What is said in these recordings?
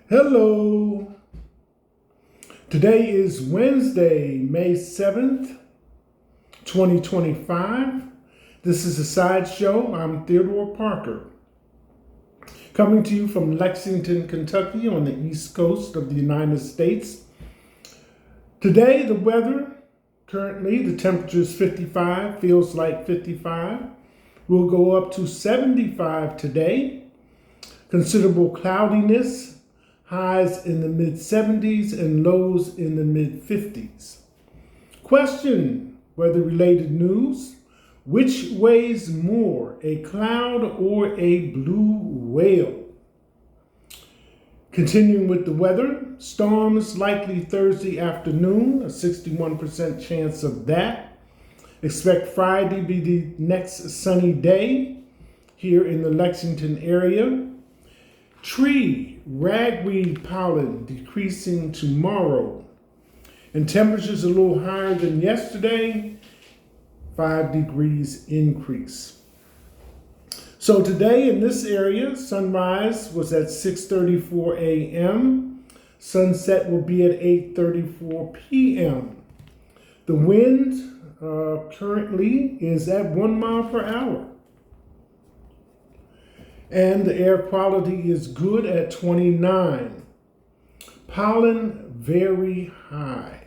Hello. Today is Wednesday, May 7th, 2025. This is a sideshow. I'm Theodore Parker, coming to you from Lexington, Kentucky on the East Coast of the United States. Today, the weather, currently the temperature is 55, feels like 55. We'll go up to 75 today. Considerable cloudiness. Highs in the mid-70s and lows in the mid-50s. Question, weather-related news. Which weighs more, a cloud or a blue whale? Continuing with the weather, storms likely Thursday afternoon, a 61% chance of that. Expect Friday be the next sunny day here in the Lexington area. Tree, ragweed pollen decreasing tomorrow. And temperatures a little higher than yesterday, 5 degrees increase. So today in this area, sunrise was at 6:34 a.m. Sunset will be at 8:34 p.m. The wind currently is at 1 mile per hour. And the air quality is good at 29. Pollen very high.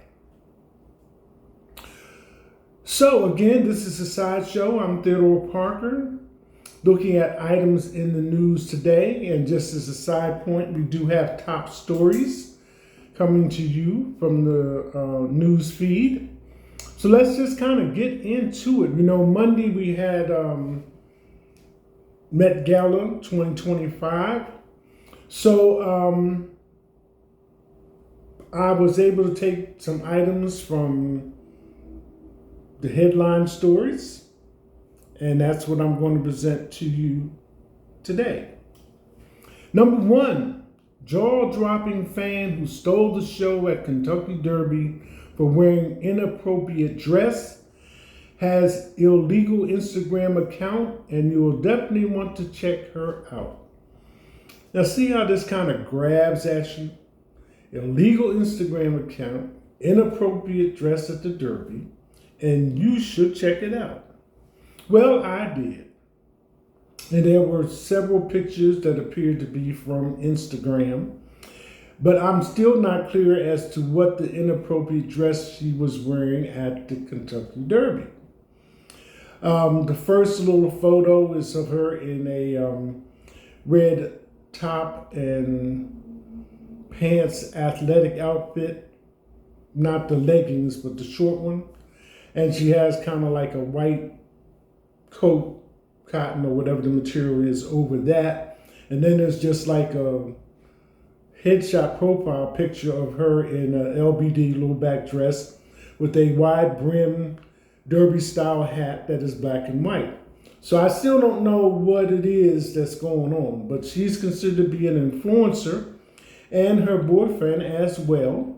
So again, this is a sideshow. I'm Theodore Parker, looking at items in the news today. And just as a side point, we do have top stories coming to you from the news feed. So let's just kind of get into it. You know, Monday we had Met Gala 2025. So I was able to take some items from the headline stories, and that's what I'm going to present to you today. Number one, jaw-dropping fan who stole the show at Kentucky Derby for wearing inappropriate dress has illegal Instagram account, and you will definitely want to check her out. Now see how this kind of grabs at you? Illegal Instagram account, inappropriate dress at the Derby, and you should check it out. Well, I did. And there were several pictures that appeared to be from Instagram, but I'm still not clear as to what the inappropriate dress she was wearing at the Kentucky Derby. The first little photo is of her in a red top and pants athletic outfit, not the leggings, but the short one. And she has kind of like a white coat, cotton or whatever the material is over that. And then there's just like a headshot profile picture of her in an LBD low back dress with a wide brim Derby style hat that is black and white. So I still don't know what it is that's going on, but she's considered to be an influencer and her boyfriend as well.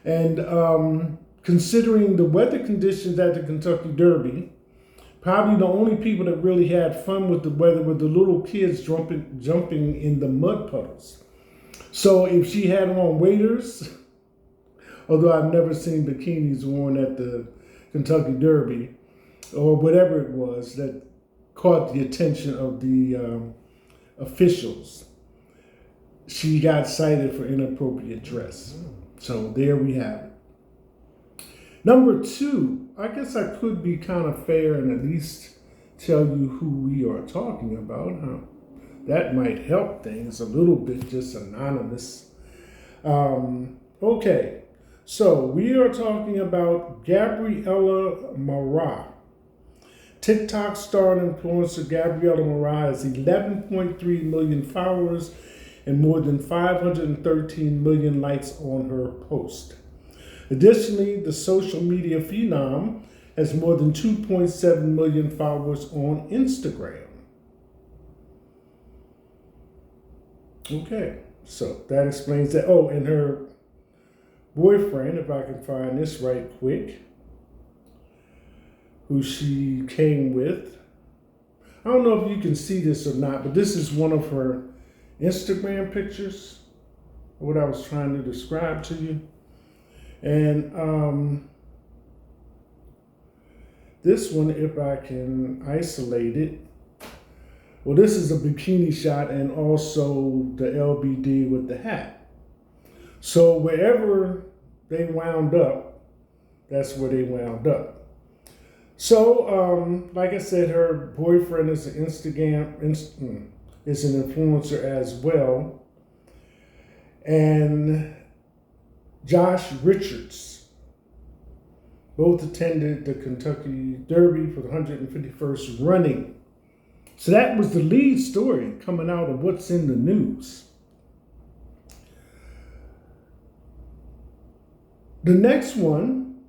And considering the weather conditions at the Kentucky Derby, probably the only people that really had fun with the weather were the little kids jumping in the mud puddles. So if she had on waders, although I've never seen bikinis worn at the Kentucky Derby, or whatever it was that caught the attention of the officials, she got cited for inappropriate dress. So there we have it. Number two, I guess I could be kind of fair and at least tell you who we are talking about. That might help things a little bit, just anonymous. Okay. So we are talking about Gabriella Mara. TikTok star and influencer Gabriella Mara has 11.3 million followers and more than 513 million likes on her post. Additionally, the social media phenom has more than 2.7 million followers on Instagram. Okay, so that explains that. Oh, and her boyfriend, if I can find this right quick, who she came with. I don't know if you can see this or not, but this is one of her Instagram pictures. what I was trying to describe to you. And this one, if I can isolate it, well, this is a bikini shot and also the LBD with the hat. So wherever they wound up, that's where they wound up. So, like I said, her boyfriend is an is an influencer as well. And Josh Richards both attended the Kentucky Derby for the 151st running. So that was the lead story coming out of what's in the news. The next one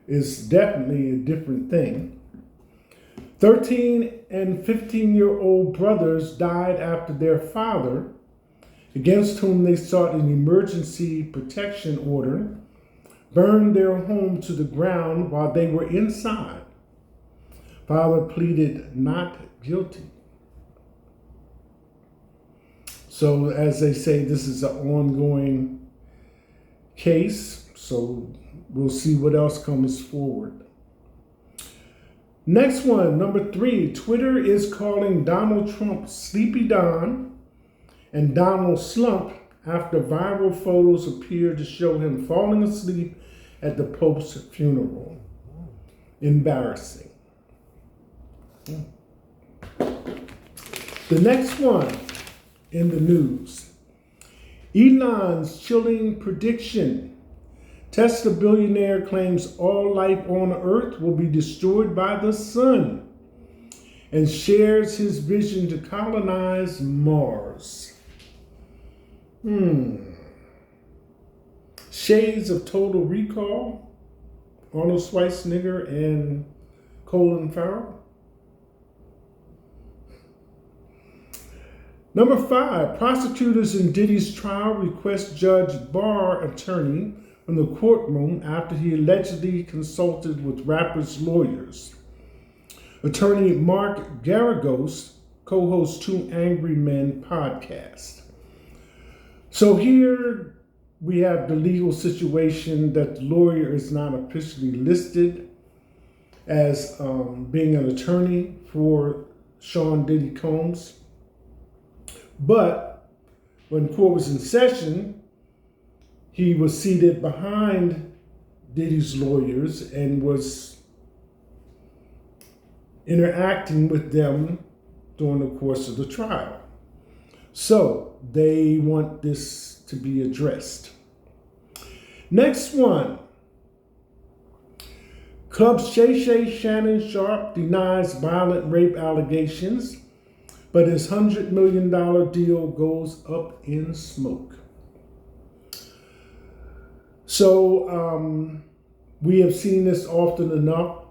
is definitely a different thing. 13 and 15-year-old brothers died after their father, against whom they sought an emergency protection order, burned their home to the ground while they were inside. Father pleaded not guilty. So as they say, this is an ongoing case, so we'll see what else comes forward. Next one, number 3, Twitter is calling Donald Trump Sleepy Don and Donald Slump after viral photos appear to show him falling asleep at the Pope's funeral. Embarrassing. The next one in the news, Elon's chilling prediction. Tesla billionaire claims all life on Earth will be destroyed by the sun and shares his vision to colonize Mars. Shades of Total Recall, Arnold Schwarzenegger and Colin Farrell. Number 5, prosecutors in Diddy's trial request Judge Barr attorney from the courtroom after he allegedly consulted with rapper's lawyers. Attorney Mark Garagos co-hosts Two Angry Men podcast. So here we have the legal situation that the lawyer is not officially listed as being an attorney for Sean Diddy Combs. But when court was in session, he was seated behind Diddy's lawyers and was interacting with them during the course of the trial. So they want this to be addressed. Next one. Club's Shay Shay Shannon Sharp denies violent rape allegations, but his $100 million deal goes up in smoke. So we have seen this often enough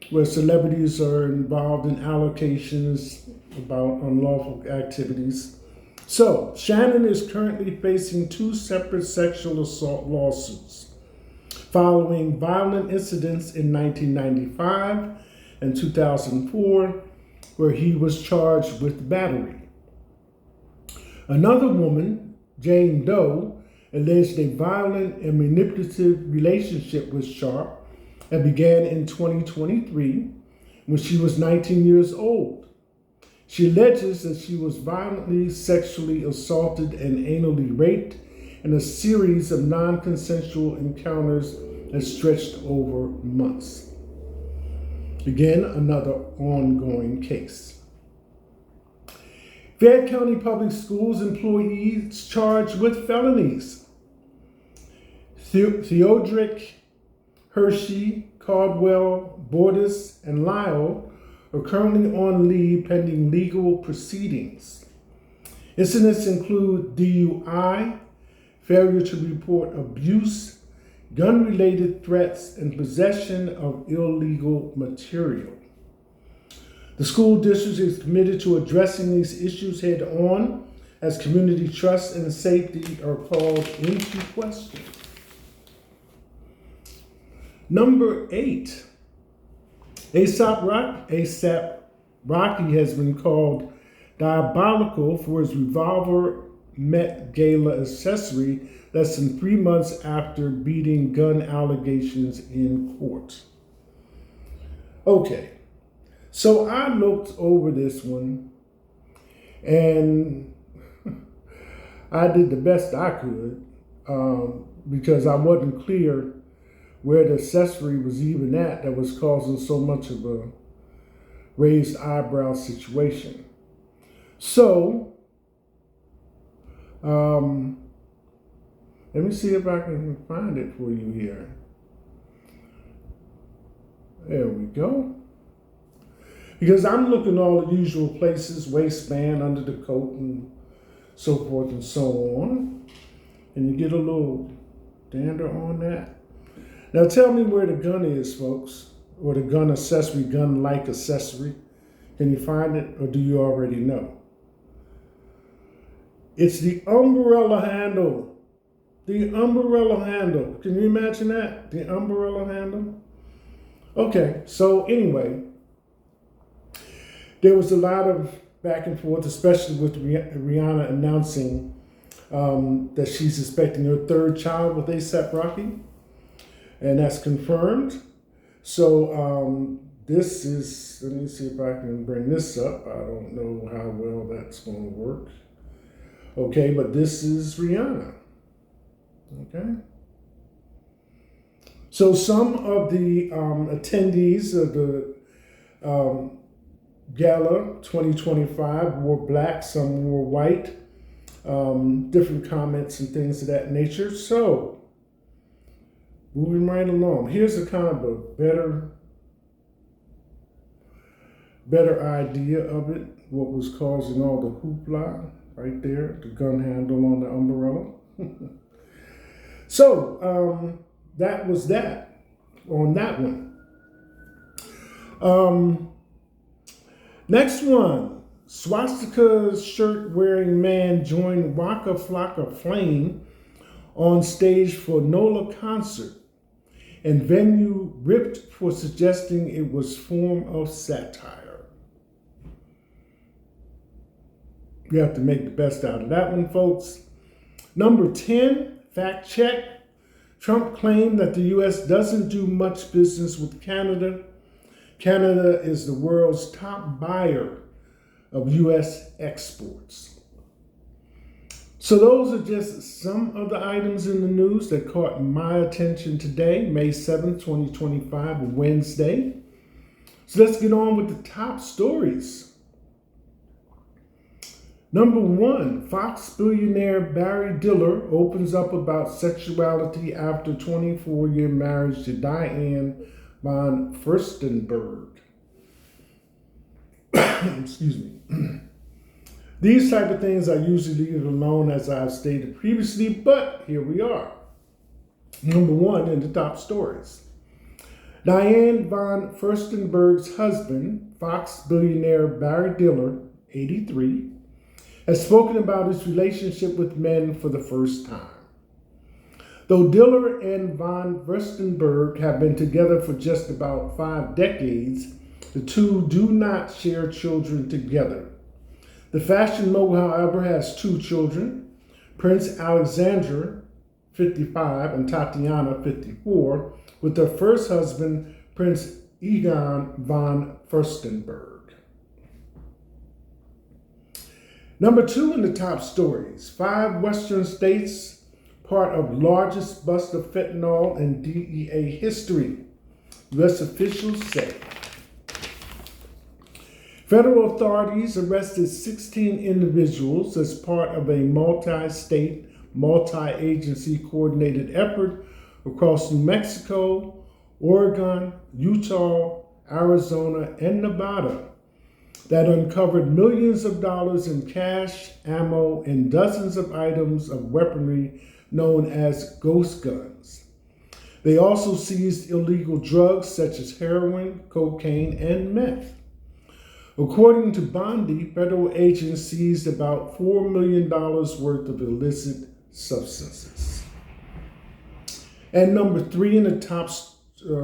where celebrities are involved in allegations about unlawful activities. So Shannon is currently facing 2 separate sexual assault lawsuits following violent incidents in 1995 and 2004, where he was charged with battery. Another woman, Jane Doe, alleged a violent and manipulative relationship with Sharp that began in 2023 when she was 19 years old. She alleges that she was violently sexually assaulted and anally raped in a series of non-consensual encounters that stretched over months. Again, another ongoing case. Fayette County Public Schools employees charged with felonies. Theodore, Hershey, Caldwell, Bordis, and Lyle are currently on leave pending legal proceedings. Incidents include DUI, failure to report abuse, gun-related threats, and possession of illegal material. The school district is committed to addressing these issues head-on as community trust and safety are called into question. Number 8, A$AP Rocky has been called diabolical for his revolver Met Gala accessory less than 3 months after beating gun allegations in court. Okay, so I looked over this one and I did the best I could because I wasn't clear where the accessory was even at that was causing so much of a raised eyebrow situation. So, let me see if I can find it for you here. There we go. Because I'm looking all the usual places, waistband, under the coat, and so forth and so on. And you get a little dander on that. Now tell me where the gun is, folks, or the gun accessory, gun-like accessory. Can you find it, or do you already know? It's the umbrella handle. The umbrella handle. Can you imagine that? The umbrella handle? Okay, so anyway, there was a lot of back and forth, especially with Rihanna announcing that she's expecting her third child with A$AP Rocky, and that's confirmed. So this is, let me see if I can bring this up. I don't know how well that's going to work. Okay, but this is Rihanna. Okay. So some of the attendees of the Gala 2025 wore black, some wore white, different comments and things of that nature. So moving right along, here's a kind of a better idea of it, what was causing all the hoopla right there, the gun handle on the umbrella. So that was that on that one. Next one, swastika shirt wearing man joined Waka Flocka Flame on stage for NOLA concert, and venue ripped for suggesting it was form of satire. You have to make the best out of that one, folks. Number 10, fact check. Trump claimed that the U.S. doesn't do much business with Canada. Canada is the world's top buyer of U.S. exports. So those are just some of the items in the news that caught my attention today, May 7th, 2025, Wednesday. So let's get on with the top stories. Number 1, Fox billionaire Barry Diller opens up about sexuality after 24-year marriage to Diane von Furstenberg. Excuse me. These type of things I usually leave alone, as I've stated previously, but here we are. Number 1 in the top stories. Diane von Furstenberg's husband, Fox billionaire Barry Diller, 83, has spoken about his relationship with men for the first time. Though Diller and von Furstenberg have been together for just about 5 decades, the two do not share children together. The fashion mogul, however, has 2 children, Prince Alexander, 55, and Tatiana, 54, with their first husband, Prince Egon von Furstenberg. Number 2 in the top stories, 5 Western states, part of largest bust of fentanyl in DEA history, U.S. officials say. Federal authorities arrested 16 individuals as part of a multi-state, multi-agency coordinated effort across New Mexico, Oregon, Utah, Arizona, and Nevada that uncovered millions of dollars in cash, ammo, and dozens of items of weaponry known as ghost guns. They also seized illegal drugs such as heroin, cocaine, and meth. According to Bondi, federal agents seized about $4 million worth of illicit substances. And number 3 in the top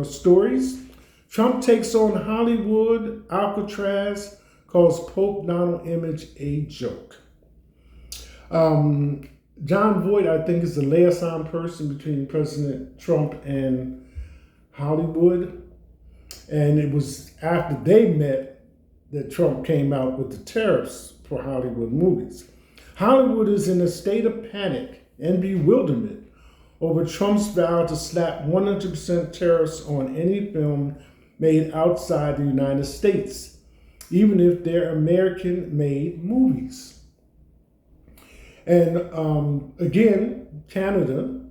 stories, Trump takes on Hollywood, Alcatraz, calls Pope Donald image a joke. John Voight, I think, is the liaison person between President Trump and Hollywood. And it was after they met that Trump came out with the tariffs for Hollywood movies. Hollywood is in a state of panic and bewilderment over Trump's vow to slap 100% tariffs on any film made outside the United States, even if they're American-made movies. And again, Canada,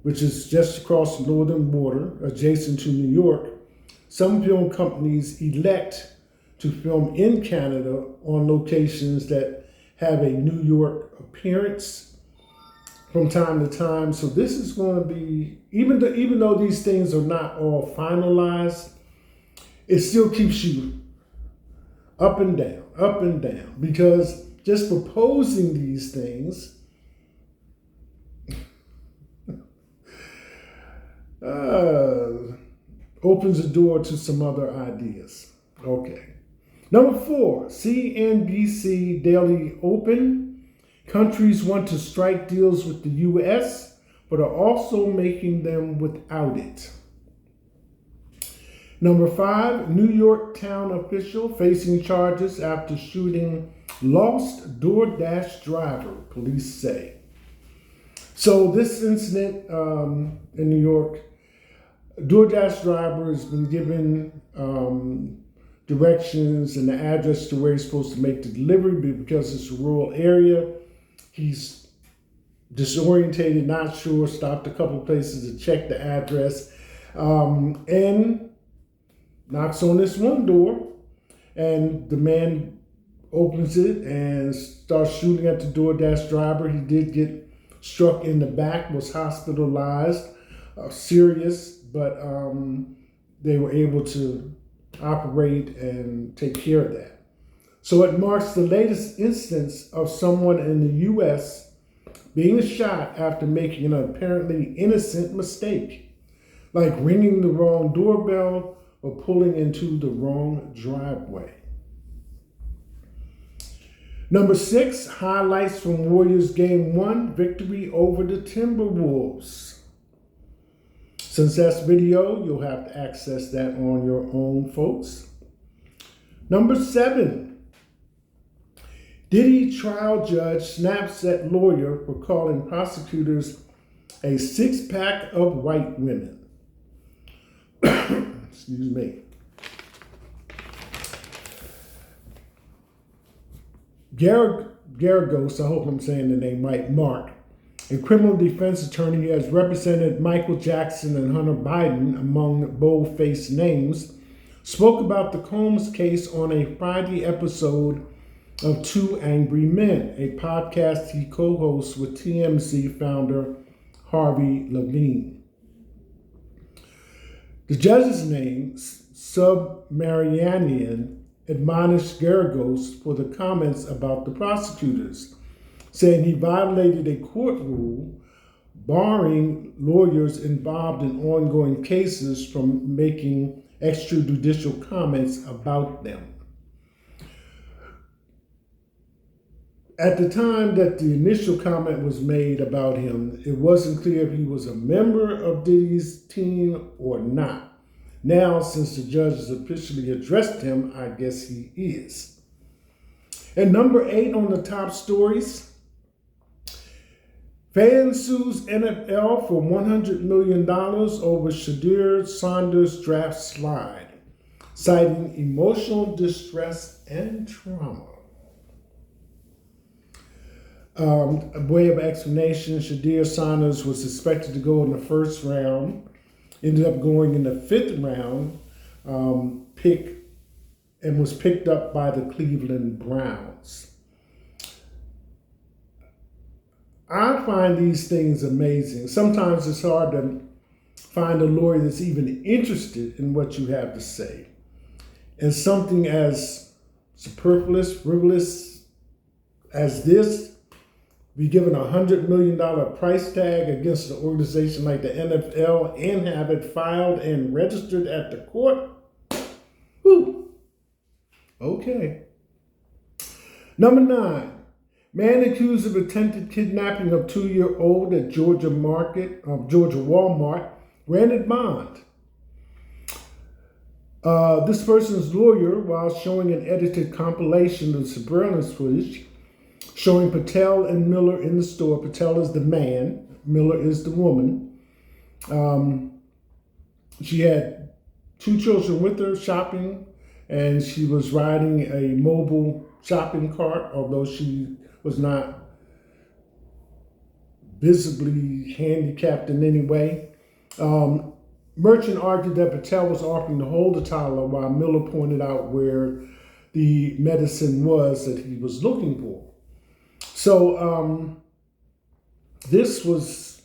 which is just across the northern border, adjacent to New York, some film companies elect to film in Canada on locations that have a New York appearance from time to time. So this is going to be, even though these things are not all finalized, it still keeps you up and down, because just proposing these things opens the door to some other ideas. Okay. Number 4, CNBC Daily Open. Countries want to strike deals with the U.S., but are also making them without it. Number 5, New York town official facing charges after shooting lost DoorDash driver, police say. So this incident in New York, DoorDash driver has been given directions and the address to where he's supposed to make the delivery, but because it's a rural area, he's disorientated, not sure, stopped a couple places to check the address, and knocks on this one door, and the man opens it and starts shooting at the DoorDash driver. He did get struck in the back, was hospitalized, serious, but they were able to operate and take care of that. So it marks the latest instance of someone in the U.S. being shot after making an apparently innocent mistake, like ringing the wrong doorbell or pulling into the wrong driveway. Number 6, highlights from Warriors Game 1 victory over the Timberwolves. Since that's video, you'll have to access that on your own, folks. Number 7, Diddy trial judge snaps at lawyer for calling prosecutors a six-pack of white women. Excuse me. Garagos, I hope I'm saying the name right, Mark, a criminal defense attorney who has represented Michael Jackson and Hunter Biden among bold-faced names, spoke about the Combs case on a Friday episode of Two Angry Men, a podcast he co-hosts with TMZ founder Harvey Levine. The judge's name, Subramanian, admonished Garagos for the comments about the prosecutors, saying he violated a court rule barring lawyers involved in ongoing cases from making extrajudicial comments about them. At the time that the initial comment was made about him, it wasn't clear if he was a member of Diddy's team or not. Now, since the judge has officially addressed him, I guess he is. And number 8 on the top stories, fan sues NFL for $100 million over Shadir Saunders draft slide, citing emotional distress and trauma. A way of explanation, Shadir Saunders was expected to go in the first round, ended up going in the 5th round, and was picked up by the Cleveland Browns. I find these things amazing. Sometimes it's hard to find a lawyer that's even interested in what you have to say. And something as superfluous, frivolous as this, be given a $100 million price tag against an organization like the NFL and have it filed and registered at the court. Whew. Okay. Number 9. Man accused of attempted kidnapping of 2-year-old at Georgia Walmart, granted bond. This person's lawyer, while showing an edited compilation of surveillance footage showing Patel and Miller in the store. Patel is the man, Miller is the woman. She had 2 children with her shopping, and she was riding a mobile shopping cart, although she was not visibly handicapped in any way. Merchant argued that Patel was offering to hold the toddler while Miller pointed out where the medicine was that he was looking for. So this was,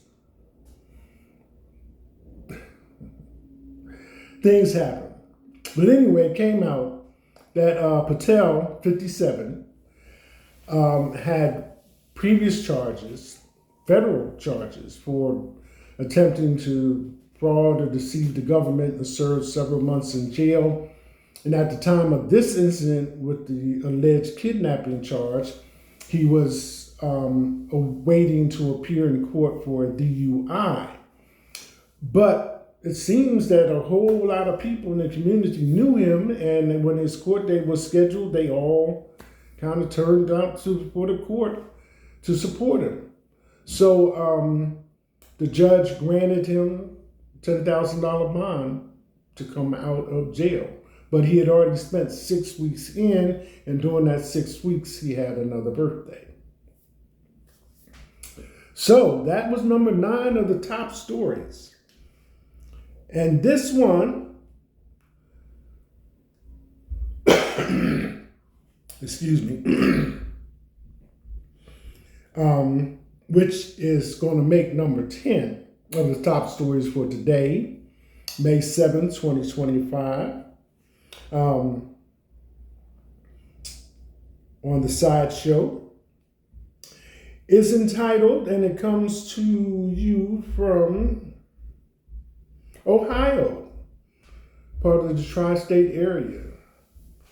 things happen. But anyway, it came out that Patel, 57, had previous charges, federal charges, for attempting to fraud or deceive the government and served several months in jail. And at the time of this incident with the alleged kidnapping charge, he was waiting to appear in court for a DUI. But it seems that a whole lot of people in the community knew him, and when his court date was scheduled, they all kind of turned out for the court to support him. So the judge granted him $10,000 bond to come out of jail. But he had already spent 6 weeks in, and during that 6 weeks, he had another birthday. So that was number 9 of the top stories. And this one, excuse me, which is going to make number 10 of the top stories for today, May 7th, 2025. On the sideshow is entitled, and it comes to you from Ohio, part of the tri-state area,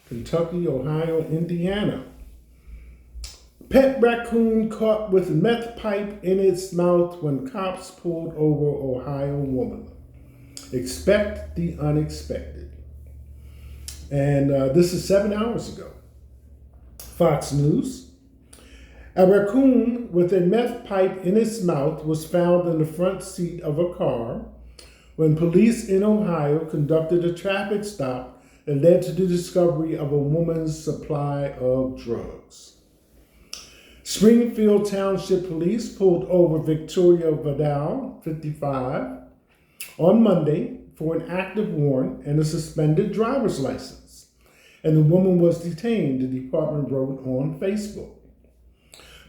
Kentucky, Ohio, Indiana. Pet raccoon caught with meth pipe in its mouth when cops pulled over Ohio woman. Expect the unexpected. And this is 7 hours ago. Fox News. A raccoon with a meth pipe in its mouth was found in the front seat of a car when police in Ohio conducted a traffic stop that led to the discovery of a woman's supply of drugs. Springfield Township Police pulled over Victoria Vidal, 55, on Monday for an active warrant and a suspended driver's license, and the woman was detained, the department wrote on Facebook.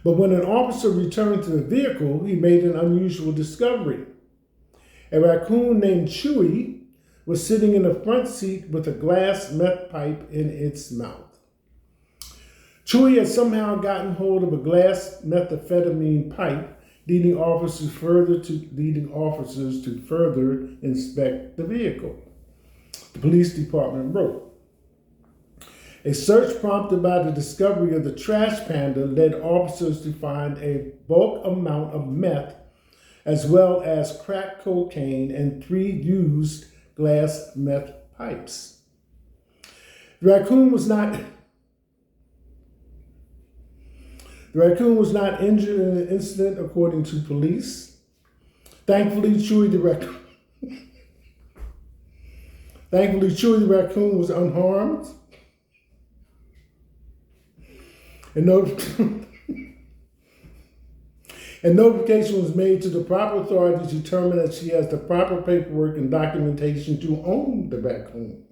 But when an officer returned to the vehicle, he made an unusual discovery. A raccoon named Chewy was sitting in the front seat with a glass meth pipe in its mouth. Chewy had somehow gotten hold of a glass methamphetamine pipe, leading officers to further inspect the vehicle, the police department wrote. A search prompted by the discovery of the trash panda led officers to find a bulk amount of meth, as well as crack cocaine and 3 used glass meth pipes. The raccoon was not injured in the incident, according to police. Thankfully, Chewy the raccoon was unharmed. And notification was made to the proper authorities to determine that she has the proper paperwork and documentation to own the raccoon.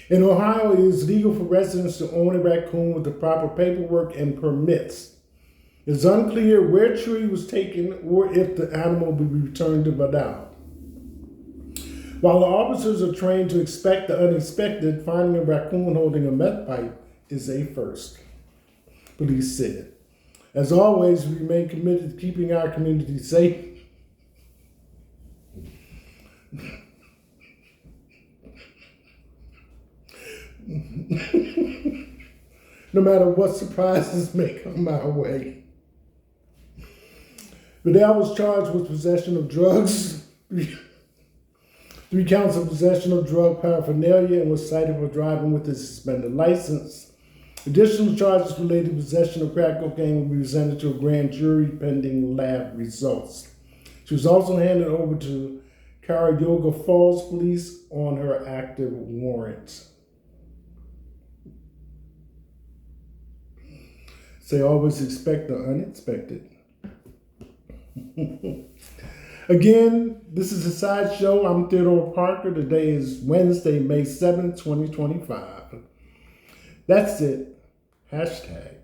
In Ohio, it is legal for residents to own a raccoon with the proper paperwork and permits. It's unclear where Chewy was taken or if the animal will be returned to Vidal. While the officers are trained to expect the unexpected, finding a raccoon holding a meth pipe is a first, police said. As always, we remain committed to keeping our community safe. no matter what surprises may come my way. Vidal was charged with possession of drugs, 3 counts of possession of drug paraphernalia, and was cited for driving with a suspended license. Additional charges related to possession of crack cocaine will be presented to a grand jury pending lab results. She was also handed over to Cuyahoga Falls Police on her active warrant. Say always expect the unexpected. Again, this is a sideshow. I'm Theodore Parker. Today is Wednesday, May 7th, 2025. That's it. #